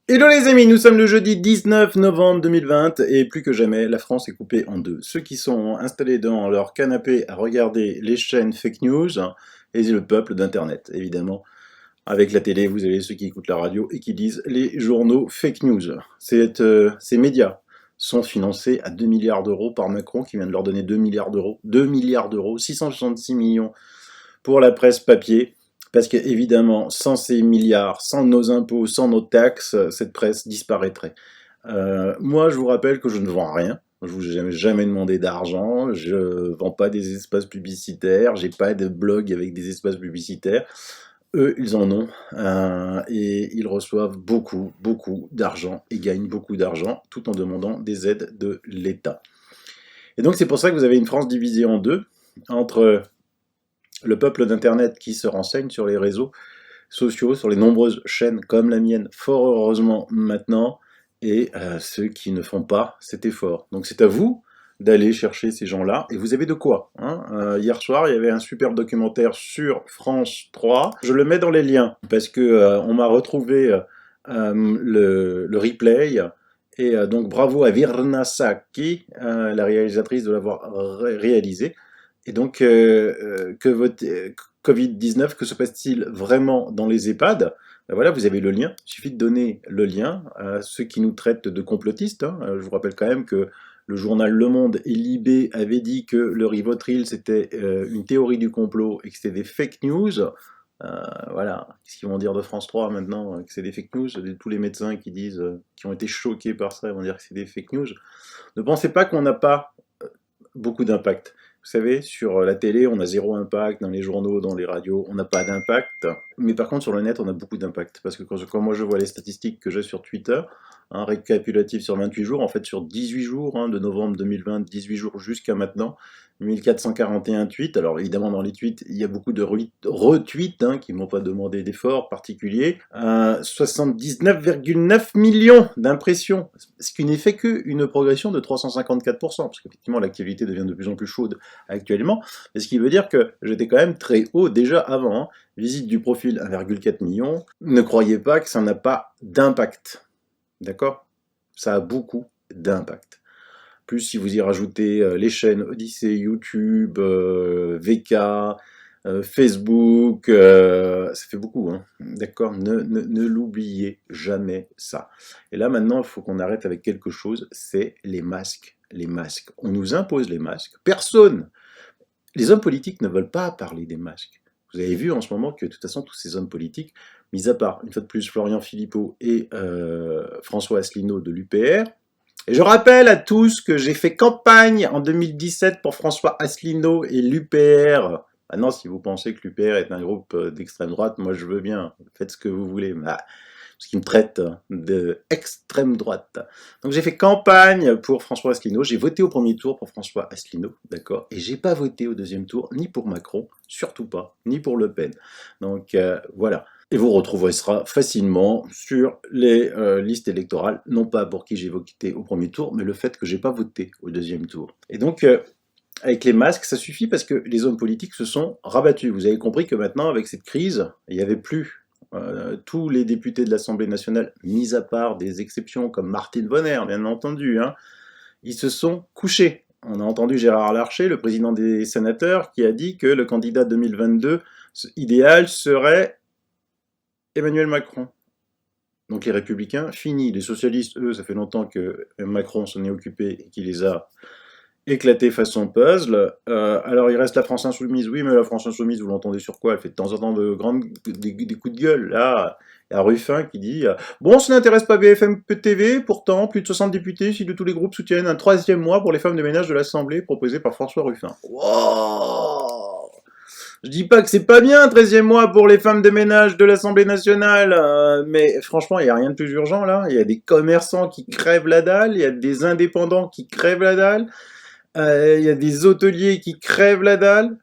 Hello les amis, nous sommes le jeudi 19 novembre 2020 et plus que jamais, la France est coupée en deux. Ceux qui sont installés dans leur canapé à regarder les chaînes fake news et le peuple d'internet, évidemment. Avec la télé, vous avez ceux qui écoutent la radio et qui lisent les journaux fake news. Ces médias sont financés à 2 milliards d'euros par Macron qui vient de leur donner 2 milliards d'euros. 2 milliards d'euros, 666 millions pour la presse papier. Parce qu'évidemment, sans ces milliards, sans nos impôts, sans nos taxes, cette presse disparaîtrait. Moi, je vous rappelle que je ne vends rien. Je vous ai jamais demandé d'argent. Je vends pas des espaces publicitaires. J'ai pas de blog avec des espaces publicitaires. Eux, ils en ont. Et ils reçoivent beaucoup, beaucoup d'argent et gagnent beaucoup d'argent tout en demandant des aides de l'État. Et donc, c'est pour ça que vous avez une France divisée en deux, entre le peuple d'Internet qui se renseigne sur les réseaux sociaux, sur les nombreuses chaînes comme la mienne, fort heureusement maintenant, et ceux qui ne font pas cet effort. Donc c'est à vous d'aller chercher ces gens-là, et vous avez de quoi. Hier soir, il y avait un superbe documentaire sur France 3, je le mets dans les liens, parce que on m'a retrouvé le replay, et donc bravo à Virna Saki, la réalisatrice, de l'avoir réalisé. Et donc, que votre Covid-19, que se passe-t-il vraiment dans les EHPAD? Ben voilà, vous avez le lien. Il suffit de donner le lien à ceux qui nous traitent de complotistes. Je vous rappelle quand même que le journal Le Monde et Libé avaient dit que le Rivotril, c'était une théorie du complot et que c'était des fake news. Voilà, qu'est-ce qu'ils vont dire de France 3 maintenant, que c'est des fake news? Tous les médecins qui disent, qui ont été choqués par ça, vont dire que c'est des fake news. Ne pensez pas qu'on n'a pas beaucoup d'impact. Vous savez, sur la télé, on a zéro impact, dans les journaux, dans les radios, on n'a pas d'impact. Mais par contre, sur le net, on a beaucoup d'impact. Parce que quand moi je vois les statistiques que j'ai sur Twitter, un récapitulatif sur 28 jours, en fait sur 18 jours, de novembre 2020, 18 jours jusqu'à maintenant, 1441 tweets. Alors évidemment, dans les tweets, il y a beaucoup de retweets qui ne m'ont pas demandé d'efforts particuliers. 79,9 millions d'impressions, ce qui n'est fait qu'une progression de 354%, parce qu'effectivement l'activité devient de plus en plus chaude actuellement, mais ce qui veut dire que j'étais quand même très haut déjà avant. Visite du profil 1,4 million, ne croyez pas que ça n'a pas d'impact, d'accord? Ça a beaucoup d'impact. Plus si vous y rajoutez les chaînes Odyssée, YouTube, VK, Facebook, ça fait beaucoup, d'accord? Ne l'oubliez jamais ça. Et là maintenant, il faut qu'on arrête avec quelque chose, c'est les masques. Les masques. On nous impose les masques. Personne. Les hommes politiques ne veulent pas parler des masques. Vous avez vu en ce moment que de toute façon tous ces hommes politiques, mis à part une fois de plus Florian Philippot et François Asselineau de l'UPR, et je rappelle à tous que j'ai fait campagne en 2017 pour François Asselineau et l'UPR. Ah non, si vous pensez que l'UPR est un groupe d'extrême droite, moi je veux bien, faites ce que vous voulez. Parce qu'ils me traitent d'extrême droite. Donc j'ai fait campagne pour François Asselineau, j'ai voté au premier tour pour François Asselineau, d'accord, et j'ai pas voté au deuxième tour, ni pour Macron, surtout pas, ni pour Le Pen. Donc voilà. Et vous retrouverez ça facilement sur les listes électorales, non pas pour qui j'ai voté au premier tour, mais le fait que j'ai pas voté au deuxième tour. Et donc, avec les masques, ça suffit parce que les hommes politiques se sont rabattus. Vous avez compris que maintenant, avec cette crise, il n'y avait plus tous les députés de l'Assemblée nationale, mis à part des exceptions comme Martine Bonner, bien entendu, ils se sont couchés. On a entendu Gérard Larcher, le président des sénateurs, qui a dit que le candidat 2022 idéal serait Emmanuel Macron. Donc les républicains, fini. Les socialistes, eux, ça fait longtemps que Macron s'en est occupé et qu'il les a éclatés façon puzzle. Alors il reste la France Insoumise. Oui, mais la France Insoumise, vous l'entendez sur quoi? Elle fait de temps en temps des coups de gueule. Là, il y a Ruffin qui dit bon, ça n'intéresse pas BFM TV, pourtant, plus de 60 députés issus de tous les groupes soutiennent un 3e mois pour les femmes de ménage de l'Assemblée proposé par François Ruffin. Wow. Je dis pas que c'est pas bien, 13e mois pour les femmes de ménage de l'Assemblée nationale, mais franchement, il n'y a rien de plus urgent là. Il y a des commerçants qui crèvent la dalle, il y a des indépendants qui crèvent la dalle, il y a des hôteliers qui crèvent la dalle,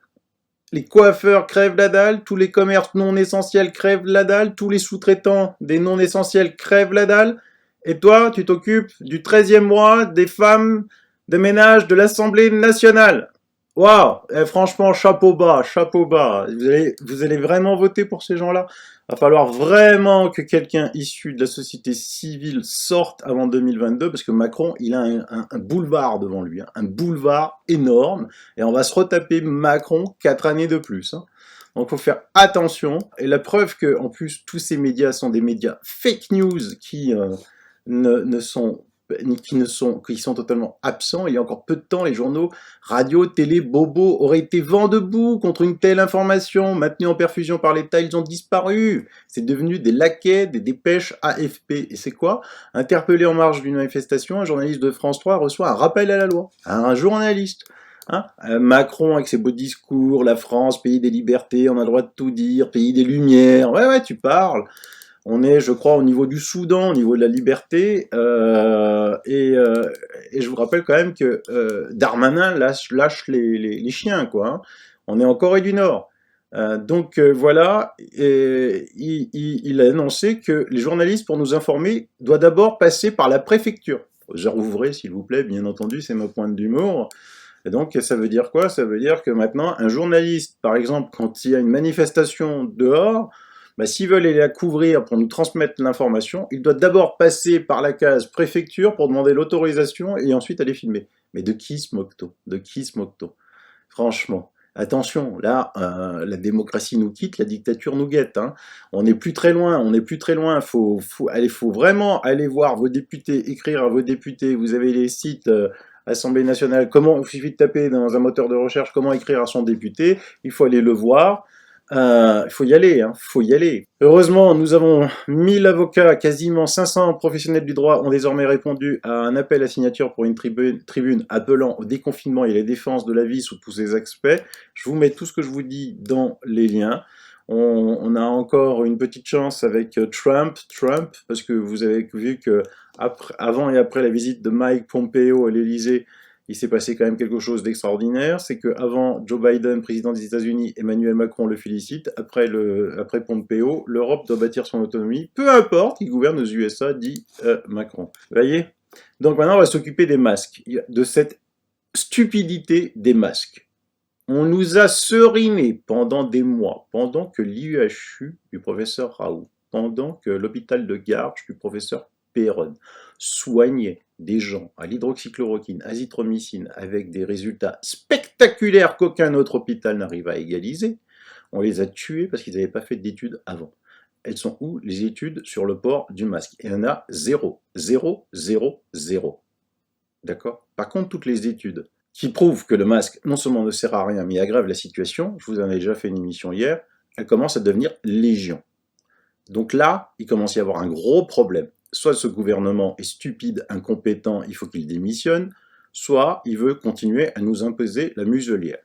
les coiffeurs crèvent la dalle, tous les commerces non essentiels crèvent la dalle, tous les sous-traitants des non essentiels crèvent la dalle, et toi, tu t'occupes du 13e mois des femmes de ménage de l'Assemblée nationale. Waouh! Franchement, chapeau bas, chapeau bas. Vous allez vraiment voter pour ces gens-là? Va falloir vraiment que quelqu'un issu de la société civile sorte avant 2022, parce que Macron, il a un boulevard devant lui, hein, un boulevard énorme, et on va se retaper Macron 4 années de plus, hein. Donc, il faut faire attention. Et la preuve que, en plus, tous ces médias sont des médias fake news qui ne sont qui sont totalement absents. Il y a encore peu de temps, les journaux, radio, télé, bobo auraient été vent debout contre une telle information. Maintenus en perfusion par l'État, ils ont disparu. C'est devenu des laquais, des dépêches AFP. Et c'est quoi? Interpellé en marge d'une manifestation, un journaliste de France 3 reçoit un rappel à la loi. Un journaliste. Hein, Macron avec ses beaux discours, la France, pays des libertés, on a le droit de tout dire, pays des lumières. Ouais, ouais, tu parles. On est, je crois, au niveau du Soudan, au niveau de la liberté, et je vous rappelle quand même que Darmanin lâche les chiens, quoi, hein. On est en Corée du Nord. Voilà, et il a annoncé que les journalistes, pour nous informer, doivent d'abord passer par la préfecture. Ouvrez, s'il vous plaît, bien entendu, c'est ma pointe d'humour. Et donc, ça veut dire quoi? Ça veut dire que maintenant, un journaliste, par exemple, quand il y a une manifestation dehors, bah, s'ils veulent aller la couvrir pour nous transmettre l'information, il doit d'abord passer par la case préfecture pour demander l'autorisation et ensuite aller filmer. Mais de qui se moque-t-on? De qui se moque-t-on? Franchement. Attention, là, la démocratie nous quitte, la dictature nous guette, hein. On n'est plus très loin, on n'est plus très loin. Faut vraiment aller voir vos députés, écrire à vos députés. Vous avez les sites Assemblée nationale. Il suffit de taper dans un moteur de recherche comment écrire à son député. Il faut aller le voir. Il faut y aller, hein, faut y aller. Heureusement, nous avons 1000 avocats, quasiment 500 professionnels du droit ont désormais répondu à un appel à signature pour une tribune appelant au déconfinement et à la défense de la vie sous tous ses aspects. Je vous mets tout ce que je vous dis dans les liens. On a encore une petite chance avec Trump, parce que vous avez vu que avant et après la visite de Mike Pompeo à l'Elysée, il s'est passé quand même quelque chose d'extraordinaire, c'est qu'avant Joe Biden, président des États-Unis, Emmanuel Macron le félicite, après Pompeo, l'Europe doit bâtir son autonomie, peu importe qui gouverne aux USA, dit Macron. Vous voyez? Donc maintenant, on va s'occuper des masques, de cette stupidité des masques. On nous a seriné pendant des mois, pendant que l'IUHU du professeur Raoult, pendant que l'hôpital de Garches du professeur Perron soignait des gens à l'hydroxychloroquine, azithromycine, avec des résultats spectaculaires qu'aucun autre hôpital n'arrive à égaliser. On les a tués parce qu'ils n'avaient pas fait d'études avant. Elles sont où, les études sur le port du masque? Et il y en a zéro. Zéro, zéro, zéro. D'accord? Par contre, toutes les études qui prouvent que le masque non seulement ne sert à rien, mais aggrave la situation, je vous en ai déjà fait une émission hier, elles commencent à devenir légion. Donc là, il commence à y avoir un gros problème. Soit ce gouvernement est stupide, incompétent, il faut qu'il démissionne, soit il veut continuer à nous imposer la muselière.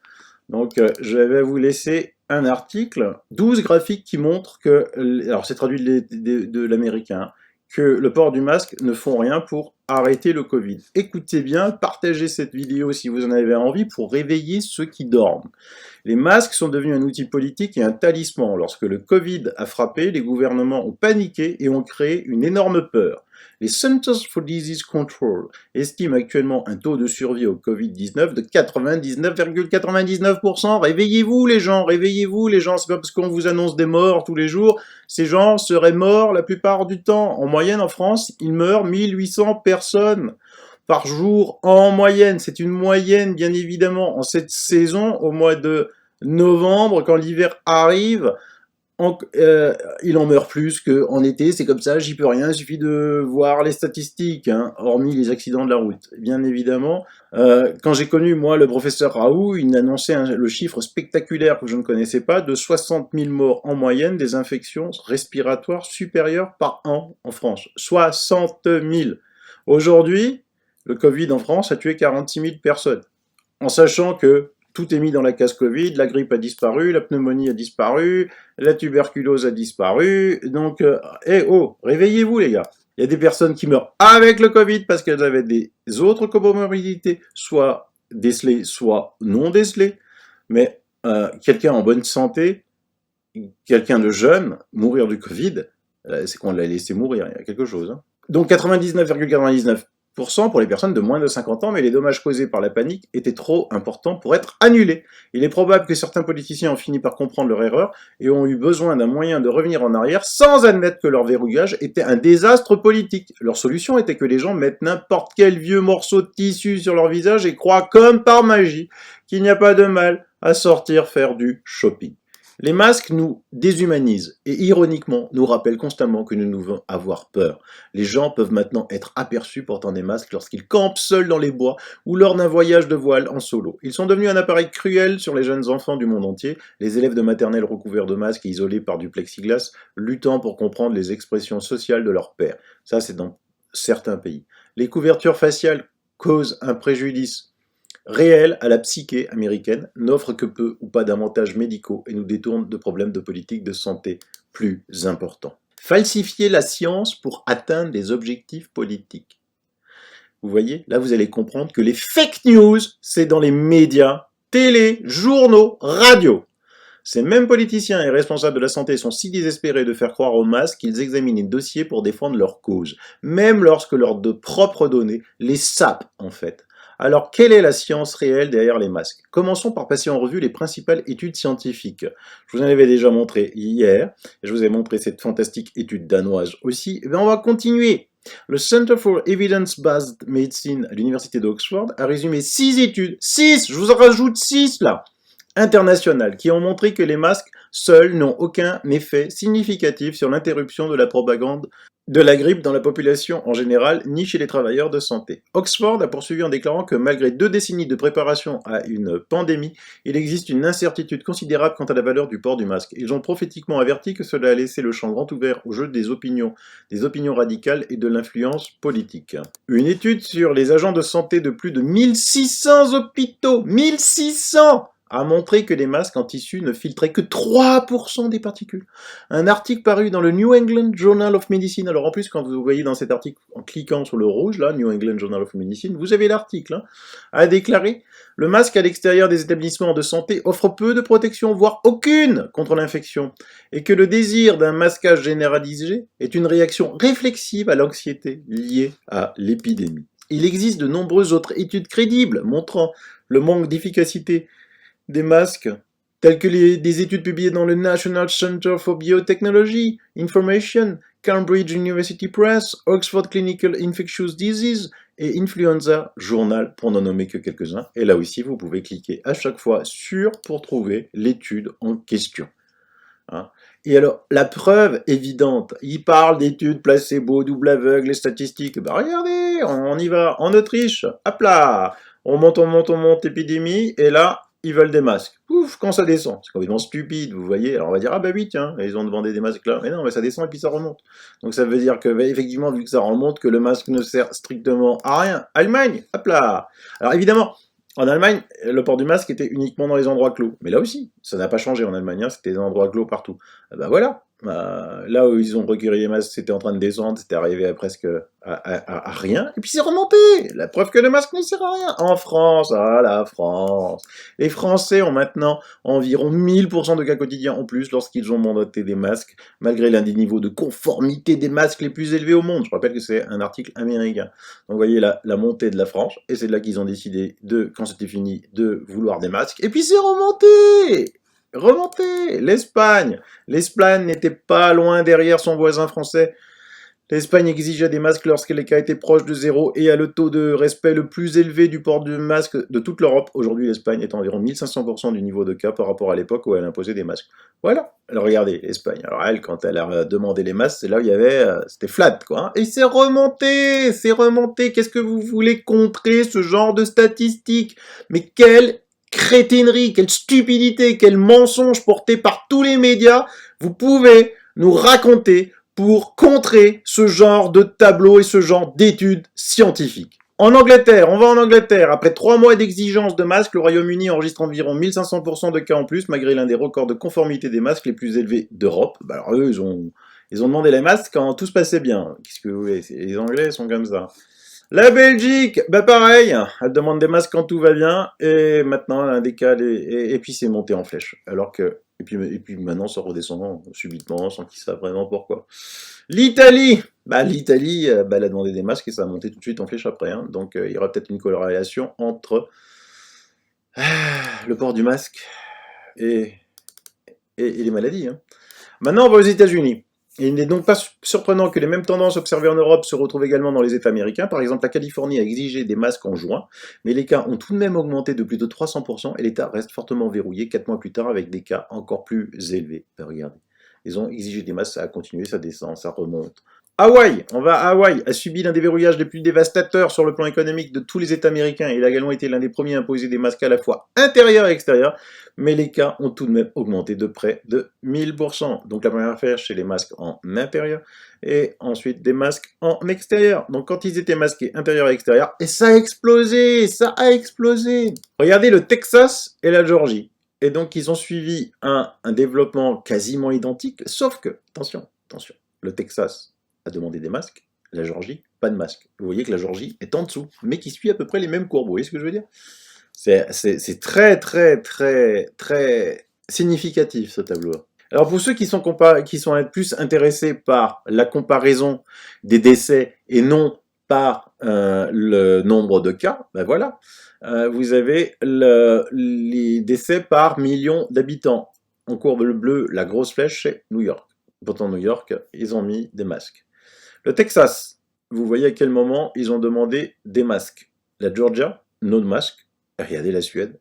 Donc je vais vous laisser un article, 12 graphiques qui montrent que, alors c'est traduit de l'américain, que le port du masque ne font rien pour arrêter le Covid. Écoutez bien, partagez cette vidéo si vous en avez envie pour réveiller ceux qui dorment. Les masques sont devenus un outil politique et un talisman. Lorsque le Covid a frappé, les gouvernements ont paniqué et ont créé une énorme peur. Les Centers for Disease Control estiment actuellement un taux de survie au Covid-19 de 99,99%. Réveillez-vous les gens, c'est pas parce qu'on vous annonce des morts tous les jours, ces gens seraient morts la plupart du temps. En moyenne en France, il meurt 1800 personnes par jour en moyenne. C'est une moyenne, bien évidemment, en cette saison, au mois de novembre, quand l'hiver arrive, il en meurt plus qu'en été, c'est comme ça, j'y peux rien, il suffit de voir les statistiques, hein, hormis les accidents de la route. Bien évidemment, quand j'ai connu, moi, le professeur Raoult, il annonçait le chiffre spectaculaire que je ne connaissais pas, de 60 000 morts en moyenne des infections respiratoires supérieures par an en France. 60 000. Aujourd'hui, le Covid en France a tué 46 000 personnes, en sachant que tout est mis dans la case Covid, la grippe a disparu, la pneumonie a disparu, la tuberculose a disparu, donc, réveillez-vous les gars. Il y a des personnes qui meurent avec le Covid parce qu'elles avaient des autres comorbidités, soit décelées, soit non décelées, mais quelqu'un en bonne santé, quelqu'un de jeune, mourir du Covid, c'est qu'on l'a laissé mourir, il y a quelque chose, hein. Donc 99,99 pour les personnes de moins de 50 ans, mais les dommages causés par la panique étaient trop importants pour être annulés. Il est probable que certains politiciens ont fini par comprendre leur erreur et ont eu besoin d'un moyen de revenir en arrière sans admettre que leur verrouillage était un désastre politique. Leur solution était que les gens mettent n'importe quel vieux morceau de tissu sur leur visage et croient comme par magie qu'il n'y a pas de mal à sortir faire du shopping. Les masques nous déshumanisent et ironiquement nous rappellent constamment que nous devons avoir peur. Les gens peuvent maintenant être aperçus portant des masques lorsqu'ils campent seuls dans les bois ou lors d'un voyage de voile en solo. Ils sont devenus un appareil cruel sur les jeunes enfants du monde entier, les élèves de maternelle recouverts de masques et isolés par du plexiglas, luttant pour comprendre les expressions sociales de leurs pairs. Ça, c'est dans certains pays. Les couvertures faciales causent un préjudice réel à la psyché américaine, n'offre que peu ou pas d'avantages médicaux et nous détourne de problèmes de politique de santé plus importants. Falsifier la science pour atteindre des objectifs politiques. Vous voyez, là vous allez comprendre que les fake news, c'est dans les médias, télé, journaux, radio. Ces mêmes politiciens et responsables de la santé sont si désespérés de faire croire aux masques qu'ils examinent les dossiers pour défendre leur cause, même lorsque leurs propres données les sapent en fait. Alors, quelle est la science réelle derrière les masques? Commençons par passer en revue les principales études scientifiques. Je vous en avais déjà montré hier, et je vous ai montré cette fantastique étude danoise aussi. Et bien, on va continuer. Le Center for Evidence-Based Medicine à l'Université d'Oxford a résumé 6 études, 6, je vous en rajoute 6 là, internationales, qui ont montré que les masques seuls n'ont aucun effet significatif sur l'interruption de la propagande de la grippe dans la population en général, ni chez les travailleurs de santé. Oxford a poursuivi en déclarant que malgré 2 décennies de préparation à une pandémie, il existe une incertitude considérable quant à la valeur du port du masque. Ils ont prophétiquement averti que cela a laissé le champ grand ouvert au jeu des opinions radicales et de l'influence politique. Une étude sur les agents de santé de plus de 1600 hôpitaux, 1600 a montré que les masques en tissu ne filtraient que 3% des particules. Un article paru dans le New England Journal of Medicine, alors en plus quand vous voyez dans cet article, en cliquant sur le rouge, là, New England Journal of Medicine, vous avez l'article, a déclaré « Le masque à l'extérieur des établissements de santé offre peu de protection, voire aucune, contre l'infection, et que le désir d'un masquage généralisé est une réaction réflexive à l'anxiété liée à l'épidémie. » Il existe de nombreuses autres études crédibles montrant le manque d'efficacité des masques, tels que des études publiées dans le National Center for Biotechnology, Information, Cambridge University Press, Oxford Clinical Infectious Disease et Influenza Journal, pour n'en nommer que quelques-uns. Et là aussi, vous pouvez cliquer à chaque fois sur pour trouver l'étude en question. Et alors, la preuve évidente, il parle d'études placebo, double aveugle, les statistiques. Ben regardez, on y va, en Autriche, hop là, on monte, épidémie, et là, ils veulent des masques. Pouf, quand ça descend. C'est complètement stupide, vous voyez. Alors on va dire, ah bah oui, tiens, ils ont demandé des masques là. Mais non, mais ça descend et puis ça remonte. Donc ça veut dire que, bah, effectivement, vu que ça remonte, que le masque ne sert strictement à rien. Allemagne, hop là. Alors évidemment, en Allemagne, le port du masque était uniquement dans les endroits clos. Mais là aussi, ça n'a pas changé en Allemagne, c'était des endroits clos partout. Ben voilà. Là où ils ont recueilli les masques, c'était en train de descendre, c'était arrivé à presque à rien, et puis c'est remonté. La preuve que le masque ne sert à rien. En France, ah la France. Les Français ont maintenant environ 1000% de cas quotidiens en plus lorsqu'ils ont mandaté des masques, malgré l'un des niveaux de conformité des masques les plus élevés au monde. Je rappelle que c'est un article américain. Donc vous voyez la montée de la France, et c'est de là qu'ils ont décidé, quand c'était fini, de vouloir des masques, et puis c'est remonté. L'Espagne n'était pas loin derrière son voisin français. L'Espagne exigeait des masques lorsque les cas étaient proches de zéro et a le taux de respect le plus élevé du port du masque de toute l'Europe. Aujourd'hui, l'Espagne est à environ 1500% du niveau de cas par rapport à l'époque où elle imposait des masques. Voilà. Alors regardez, l'Espagne. Alors elle, quand elle a demandé les masques, c'est là où il y avait, c'était flat, quoi. Et c'est remonté. Qu'est-ce que vous voulez contrer ce genre de statistiques? Mais quelle crétinerie, quelle stupidité, quel mensonge porté par tous les médias vous pouvez nous raconter pour contrer ce genre de tableau et ce genre d'études scientifiques. On va en Angleterre. Après 3 mois d'exigence de masques, le Royaume-Uni enregistre environ 1500% de cas en plus, malgré l'un des records de conformité des masques les plus élevés d'Europe. Bah alors eux, ils ont demandé les masques quand tout se passait bien. Qu'est-ce que vous voulez? Les Anglais sont comme ça. La Belgique, bah pareil, elle demande des masques quand tout va bien, et maintenant elle a un décalé, et puis c'est monté en flèche. Alors que Et puis maintenant, ça redescend subitement, sans qu'ils savent vraiment pourquoi. L'Italie! L'Italie, elle a demandé des masques et ça a monté tout de suite en flèche après. Hein. Donc, il y aura peut-être une corrélation entre le port du masque et les maladies. Hein. Maintenant, on va aux États-Unis. Il n'est donc pas surprenant que les mêmes tendances observées en Europe se retrouvent également dans les États américains. Par exemple, la Californie a exigé des masques en juin, mais les cas ont tout de même augmenté de plus de 300% et l'État reste fortement verrouillé 4 mois plus tard avec des cas encore plus élevés. Regardez, ils ont exigé des masques, ça a continué, ça descend, ça remonte. Hawaï, on va à Hawaï, a subi l'un des verrouillages les plus dévastateurs sur le plan économique de tous les États américains. Il a également été l'un des premiers à imposer des masques à la fois intérieurs et extérieurs, mais les cas ont tout de même augmenté de près de 1000%. Donc la première affaire, c'est les masques en intérieur, et ensuite des masques en extérieur. Donc quand ils étaient masqués intérieur et extérieur, et ça a explosé, ça a explosé. Regardez le Texas et la Géorgie. Et donc ils ont suivi un développement quasiment identique, sauf que, attention, le Texas a demandé des masques, la Géorgie, pas de masque. Vous voyez que la Géorgie est en dessous, mais qui suit à peu près les mêmes courbes. Vous voyez ce que je veux dire? C'est très, très, très, très significatif, ce tableau-là. Alors pour ceux qui sont plus intéressés par la comparaison des décès et non par le nombre de cas, voilà, vous avez les décès par million d'habitants. En courbe bleue, la grosse flèche, c'est New York. Pourtant, New York, ils ont mis des masques. Le Texas, vous voyez à quel moment ils ont demandé des masques. La Georgia, non de masque. Regardez la Suède,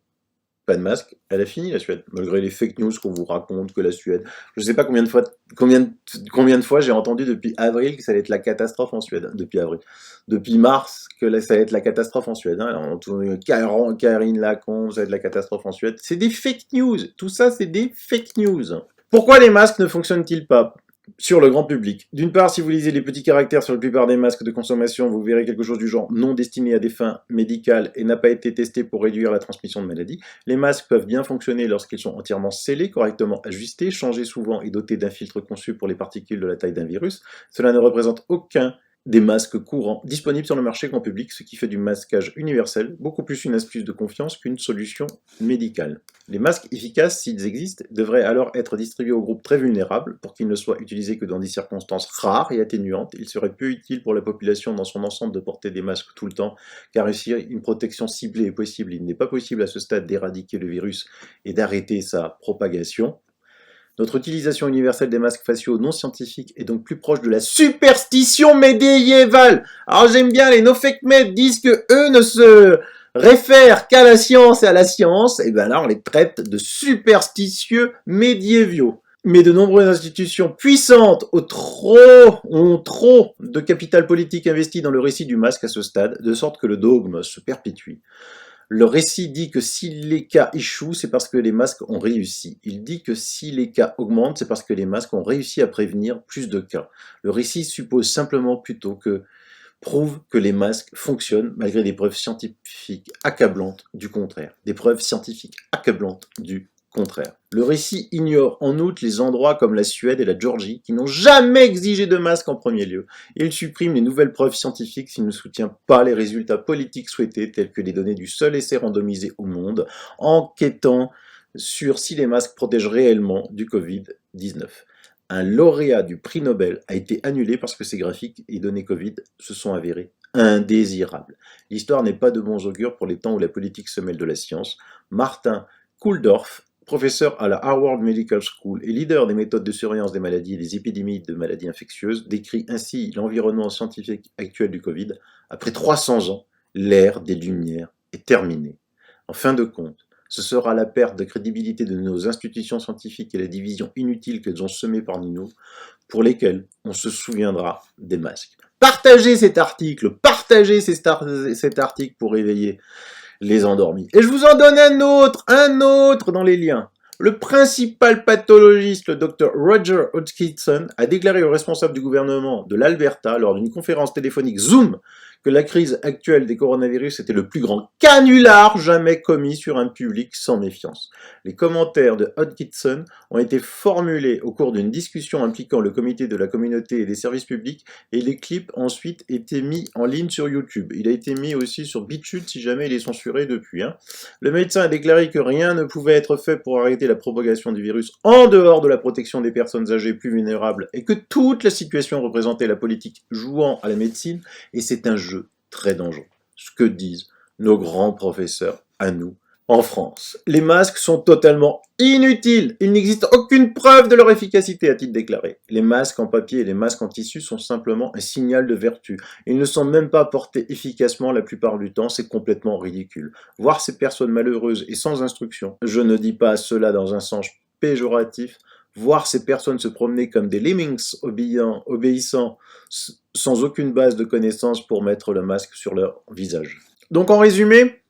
pas de masque. Elle a fini la Suède, malgré les fake news qu'on vous raconte que la Suède. Je ne sais pas combien de fois j'ai entendu depuis avril que ça allait être la catastrophe en Suède. Depuis avril. Depuis mars que ça allait être la catastrophe en Suède. Hein. Karine Lacombe, ça va être la catastrophe en Suède. C'est des fake news. Tout ça, c'est des fake news. Pourquoi les masques ne fonctionnent-ils pas sur le grand public? D'une part, si vous lisez les petits caractères sur la plupart des masques de consommation, vous verrez quelque chose du genre non destiné à des fins médicales et n'a pas été testé pour réduire la transmission de maladies. Les masques peuvent bien fonctionner lorsqu'ils sont entièrement scellés, correctement ajustés, changés souvent et dotés d'un filtre conçu pour les particules de la taille d'un virus. Cela ne représente aucun des masques courants disponibles sur le marché grand public, ce qui fait du masquage universel beaucoup plus une astuce de confiance qu'une solution médicale. Les masques efficaces, s'ils existent, devraient alors être distribués aux groupes très vulnérables pour qu'ils ne soient utilisés que dans des circonstances rares et atténuantes. Il serait peu utile pour la population dans son ensemble de porter des masques tout le temps, car ici une protection ciblée est possible. Il n'est pas possible à ce stade d'éradiquer le virus et d'arrêter sa propagation. Notre utilisation universelle des masques faciaux non scientifiques est donc plus proche de la superstition médiévale. Alors j'aime bien, les no-fake-meds disent que eux ne se réfèrent qu'à la science et à la science, et bien là on les traite de superstitieux médiévaux. Mais de nombreuses institutions puissantes ont trop de capital politique investi dans le récit du masque à ce stade, de sorte que le dogme se perpétue. Le récit dit que si les cas échouent, c'est parce que les masques ont réussi. Il dit que si les cas augmentent, c'est parce que les masques ont réussi à prévenir plus de cas. Le récit suppose simplement plutôt que prouve que les masques fonctionnent malgré des preuves scientifiques accablantes du contraire. Des preuves scientifiques accablantes du contraire. Le récit ignore en outre les endroits comme la Suède et la Géorgie qui n'ont jamais exigé de masque en premier lieu. Il supprime les nouvelles preuves scientifiques s'il ne soutient pas les résultats politiques souhaités tels que les données du seul essai randomisé au monde, enquêtant sur si les masques protègent réellement du Covid-19. Un lauréat du prix Nobel a été annulé parce que ses graphiques et données Covid se sont avérés indésirables. L'histoire n'est pas de bons augures pour les temps où la politique se mêle de la science. Martin Kulldorff, professeur à la Harvard Medical School et leader des méthodes de surveillance des maladies et des épidémies de maladies infectieuses, décrit ainsi l'environnement scientifique actuel du Covid. Après 300 ans, l'ère des Lumières est terminée. En fin de compte, ce sera la perte de crédibilité de nos institutions scientifiques et la division inutile qu'elles ont semée parmi nous, pour lesquelles on se souviendra des masques. Partagez cet article pour réveiller les endormis. Et je vous en donne un autre dans les liens. Le principal pathologiste, le Dr Roger Hodgkinson, a déclaré au responsable du gouvernement de l'Alberta lors d'une conférence téléphonique Zoom que la crise actuelle des coronavirus était le plus grand canular jamais commis sur un public sans méfiance. Les commentaires de Hodgkinson ont été formulés au cours d'une discussion impliquant le comité de la communauté et des services publics et les clips ensuite étaient mis en ligne sur YouTube. Il a été mis aussi sur BitChute si jamais il est censuré depuis. Le médecin a déclaré que rien ne pouvait être fait pour arrêter la propagation du virus en dehors de la protection des personnes âgées plus vulnérables et que toute la situation représentait la politique jouant à la médecine et c'est un jeu très dangereux. Ce que disent nos grands professeurs à nous en France. Les masques sont totalement inutiles. Il n'existe aucune preuve de leur efficacité, a-t-il déclaré. Les masques en papier et les masques en tissu sont simplement un signal de vertu. Ils ne sont même pas portés efficacement la plupart du temps, c'est complètement ridicule. Voir ces personnes malheureuses et sans instruction, je ne dis pas cela dans un sens péjoratif, voir ces personnes se promener comme des lemmings obéissant sans aucune base de connaissances pour mettre le masque sur leur visage. Donc en résumé,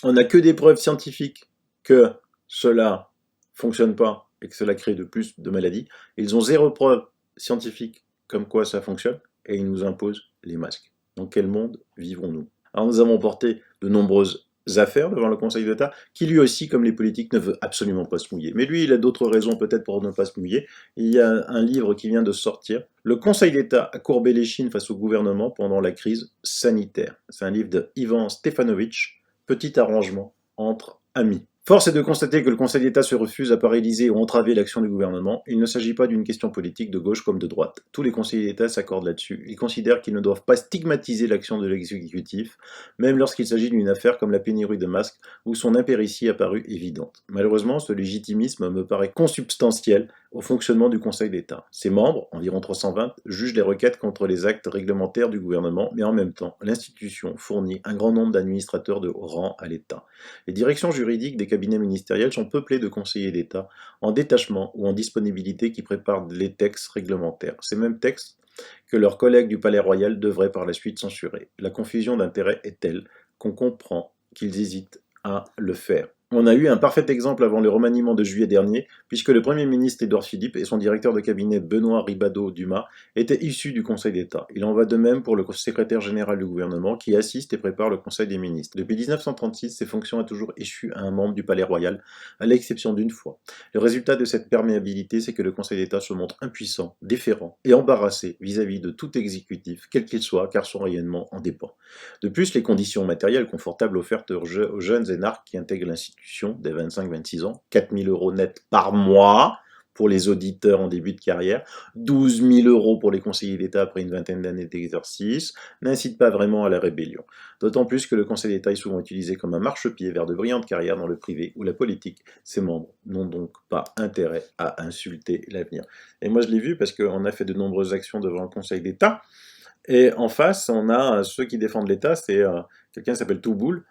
on n'a que des preuves scientifiques que cela fonctionne pas et que cela crée de plus de maladies. Ils ont zéro preuve scientifique comme quoi ça fonctionne et ils nous imposent les masques. Dans quel monde vivons-nous? Alors nous avons porté de nombreuses affaires devant le Conseil d'État, qui lui aussi, comme les politiques, ne veut absolument pas se mouiller. Mais lui, il a d'autres raisons peut-être pour ne pas se mouiller. Il y a un livre qui vient de sortir. Le Conseil d'État a courbé l'échine face au gouvernement pendant la crise sanitaire. C'est un livre de Ivan Stefanovic, Petit arrangement entre amis. Force est de constater que le Conseil d'État se refuse à paralyser ou entraver l'action du gouvernement. Il ne s'agit pas d'une question politique de gauche comme de droite. Tous les conseillers d'État s'accordent là-dessus. Ils considèrent qu'ils ne doivent pas stigmatiser l'action de l'exécutif, même lorsqu'il s'agit d'une affaire comme la pénurie de masques, où son impéritie apparut évidente. Malheureusement, ce légitimisme me paraît consubstantiel au fonctionnement du Conseil d'État. Ses membres, environ 320, jugent les requêtes contre les actes réglementaires du gouvernement, mais en même temps, l'institution fournit un grand nombre d'administrateurs de haut rang à l'État. Les directions juridiques des cabinets ministériels sont peuplés de conseillers d'État en détachement ou en disponibilité qui préparent les textes réglementaires. Ces mêmes textes que leurs collègues du Palais Royal devraient par la suite censurer. La confusion d'intérêts est telle qu'on comprend qu'ils hésitent à le faire. On a eu un parfait exemple avant le remaniement de juillet dernier, puisque le Premier ministre Édouard Philippe et son directeur de cabinet Benoît Ribadeau-Dumas étaient issus du Conseil d'État. Il en va de même pour le secrétaire général du gouvernement qui assiste et prépare le Conseil des ministres. Depuis 1936, ses fonctions ont toujours échu à un membre du Palais Royal, à l'exception d'une fois. Le résultat de cette perméabilité, c'est que le Conseil d'État se montre impuissant, déférent et embarrassé vis-à-vis de tout exécutif, quel qu'il soit, car son rayonnement en dépend. De plus, les conditions matérielles confortables offertes aux jeunes énarques qui intègrent l'institution dès 25-26 ans, 4 000 € net par mois pour les auditeurs en début de carrière, 12 000 € pour les conseillers d'État après une vingtaine d'années d'exercice, n'incitent pas vraiment à la rébellion. D'autant plus que le Conseil d'État est souvent utilisé comme un marchepied vers de brillantes carrières dans le privé ou la politique. Ses membres n'ont donc pas intérêt à insulter l'avenir. Et moi je l'ai vu parce qu'on a fait de nombreuses actions devant le Conseil d'État, et en face on a ceux qui défendent l'État, c'est quelqu'un qui s'appelle Touboul.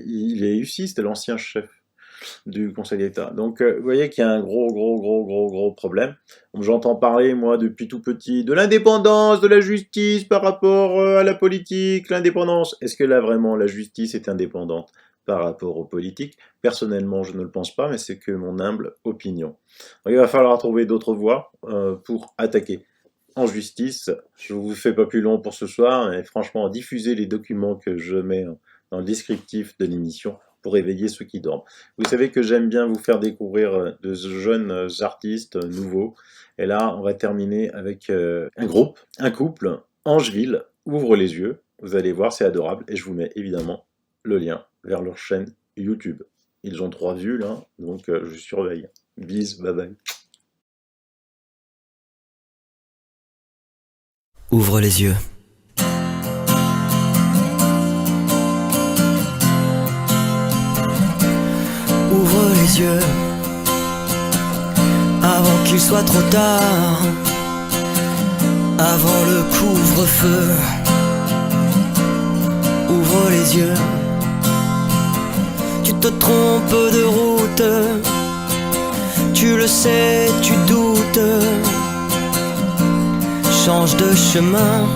Il est ici, c'était l'ancien chef du Conseil d'État. Donc, vous voyez qu'il y a un gros problème. J'entends parler, moi, depuis tout petit, de l'indépendance de la justice par rapport à la politique, l'indépendance. Est-ce que là, vraiment, la justice est indépendante par rapport aux politiques? Personnellement, je ne le pense pas, mais c'est que mon humble opinion. Donc, il va falloir trouver d'autres voies pour attaquer en justice. Je ne vous fais pas plus long pour ce soir, mais franchement, diffusez les documents que je mets dans le descriptif de l'émission pour réveiller ceux qui dorment. Vous savez que j'aime bien vous faire découvrir de jeunes artistes nouveaux. Et là, on va terminer avec un couple, Angeville, Ouvre les yeux. Vous allez voir, c'est adorable. Et je vous mets évidemment le lien vers leur chaîne YouTube. Ils ont 3 vues là, donc je surveille. Bis, bye bye. Ouvre les yeux. Ouvre les yeux avant qu'il soit trop tard, avant le couvre-feu. Ouvre les yeux. Tu te trompes de route, tu le sais, tu doutes. Change de chemin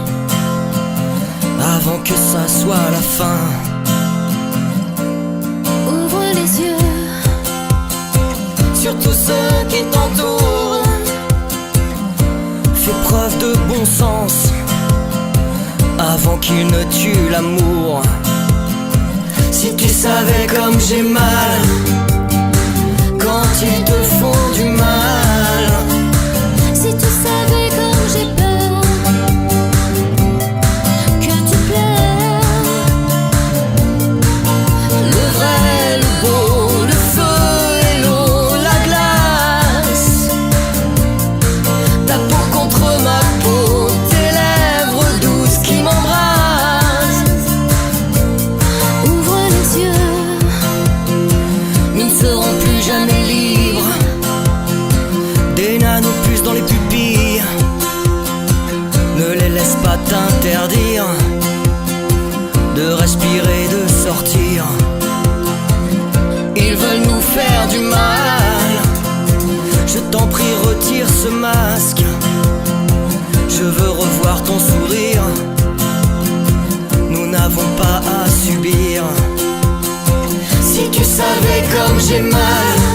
avant que ça soit la fin. Ouvre les yeux Sur tous ceux qui t'entourent. Fais preuve de bon sens avant avant qu'il ne tue l'amour. Si tu savais comme j'ai mal quand ils te font du mal. Si tu savais comme j'ai peur que tu pleures. Le vrai, le beau, le feu et l'eau, la glace. Ta peau contre ma peau, tes lèvres douces qui m'embrassent. Ouvre les yeux, Nous ne serons plus jamais libres. Des nanopuces dans les pupilles, ne les laisse pas t'interdire de respirer, de sortir. Ils veulent nous faire du mal. Je t'en prie, retire ce masque. Je veux revoir ton sourire. Nous n'avons pas à subir. Si tu savais comme j'ai mal